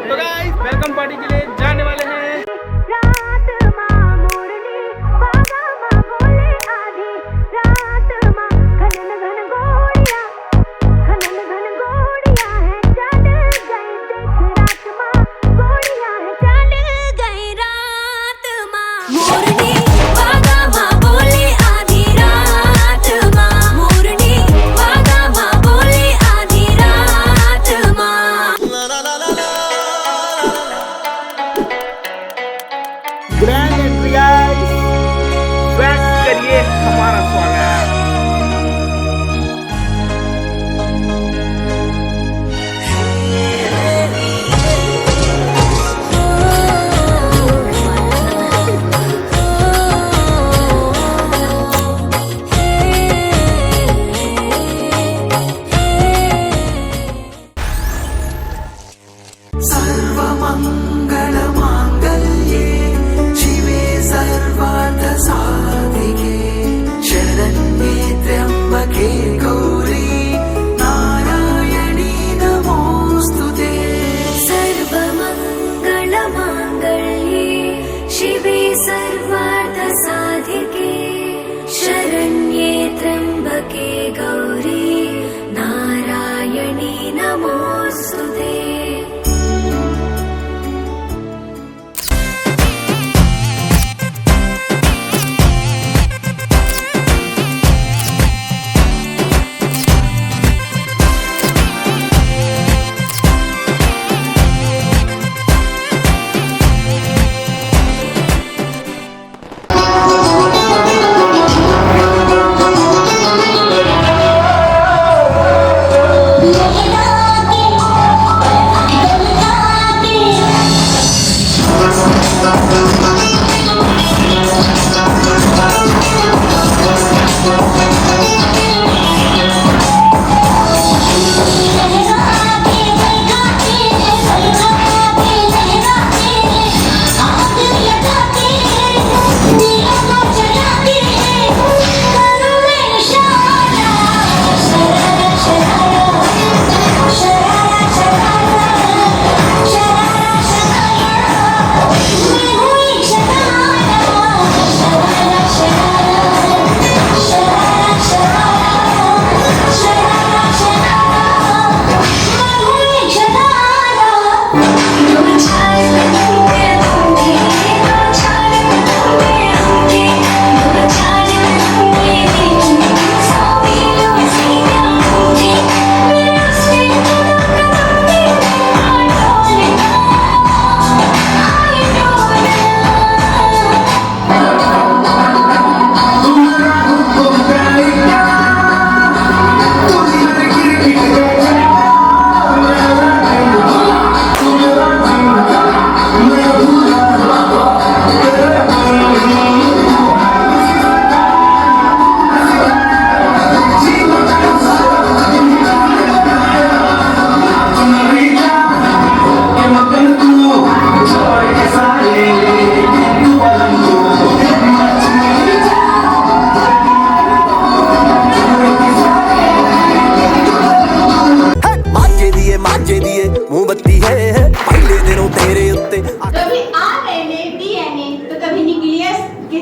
तो guys welcome party के लिए जाने वाले हैं। ग्रैंड एंट्री गाइस, करिए हमारा स्वागत।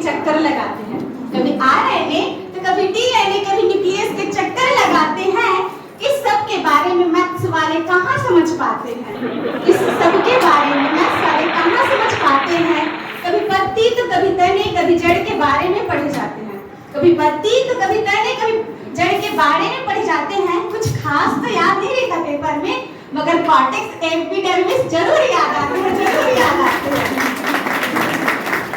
चक्कर लगाते हैं, कभी आरएनए तो कभी डीएनए, कभी न्यूक्लियस के चक्कर लगाते हैं। इस सब के बारे में मैथ्स वाले कहाँ समझ पाते हैं? इस सब के बारे में मैथ्स वाले कहाँ समझ पाते हैं? कभी पत्ती तो कभी तने, कभी जड़ के बारे में पढ़े जाते हैं। कभी पत्ती तो कभी तने, कभी जड़ के बारे में पढ़े जाते हैं। कुछ खास तो याद नहीं रहता पेपर में, मगर कॉर्टेक्स एपिडर्मिस जरूर याद आते हैं, जरूर याद आते हैं।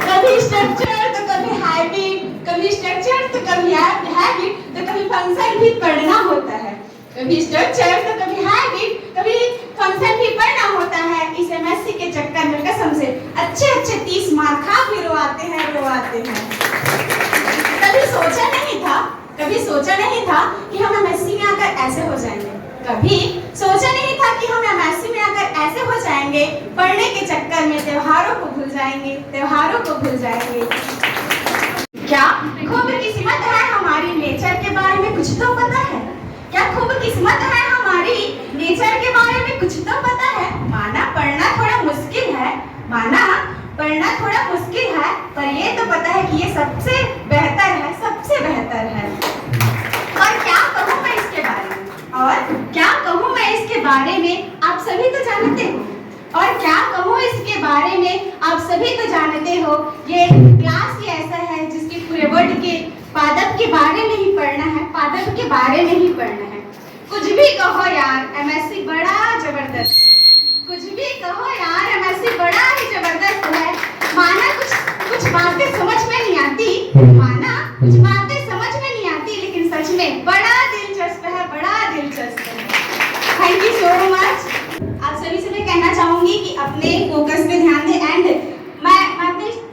कभी स्ट्रक्चर तो कभी हैबिट, कभी स्ट्रक्चर तो कभी हैबिट तो कभी फंक्शन भी पढ़ना होता है। कभी स्ट्रक्चर तो कभी हैबिट, कभी फंक्शन भी पढ़ना होता है। इस एमएससी के चक्कर में कसम से अच्छे 30 मार्क खा भी रोआते हैं। कभी सोचा नहीं था कि हम एमएससी में आकर ऐसे हो जाएंगे। कभी सोचा नहीं था कि हम एमएससी में आकर ऐसे हो जाएंगे। पढ़ने के चक्कर में त्योहारों को भूल जाएंगे। क्या खूब किस्मत है हमारी, नेचर के बारे में कुछ तो पता है। क्या खूब किस्मत है हमारी, नेचर के बारे में कुछ तो पता है। माना पढ़ना और ये तो पता है कि ये सबसे बेहतर है, सबसे बेहतर है। और क्या कहूँ मैं इसके बारे में, और क्या कहूँ मैं इसके बारे में, आप सभी तो जानते हो। और क्या कहूँ इसके बारे में, आप सभी तो जानते हो। ये क्लास ही ऐसा है जिसके पूरे वर्ड के पादप के बारे में ही पढ़ना है, पादप के बारे में ही पढ़ना है। कुछ भी कहो यार, एमएससी बड़ा जबरदस्त है। कुछ भी कहो यार, एमएससी बड़ा ही जबरदस्त है। माना कुछ बातें समझ में नहीं आती, माना कुछ बातें समझ में नहीं आती, लेकिन सच में बड़ा दिलचस्प है, बड़ा दिलचस्प है। Thank you so much. आप सभी से मैं कहना चाहूंगी कि अपने फोकस पे ध्यान दें। एंड मैं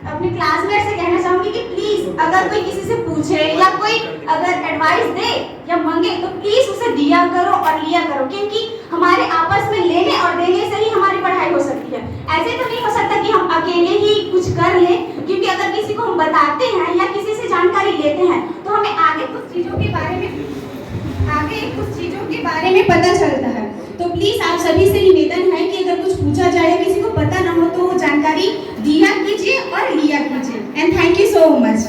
अपने क्लासमेट से कहना चाहूंगी कि प्लीज अगर कोई किसी से पूछे या कोई अगर एडवाइस दे या मांगे तो प्लीज उसे दिया करो और लिया करो, क्योंकि हमारे आपस में लेने और देने से ही हमारी पढ़ाई हो सकती है। ऐसे तो नहीं हो सकता कि हम अकेले ही कुछ कर लें, क्योंकि अगर किसी को हम बताते हैं या किसी से जानकारी लेते हैं तो हमें आगे कुछ चीजों के बारे में पता चलता है। तो प्लीज आप सभी से निवेदन है कि अगर कुछ पूछा जाए या किसी को पता ना हो तो वो जानकारी दिया कीजिए और लिया कीजिए। And thank you so much.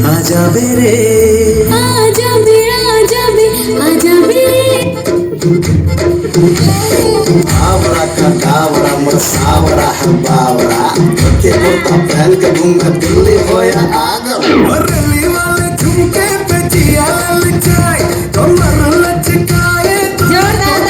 आजा बेरे आजा बे आवरा का कावरा मसावरा हबावरा के बोता पहन के घूंगा दिल्ली होया आगा बरली वाले झुमके पे जिया लचाए कमर लचकाए जोरदार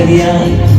बढ़िया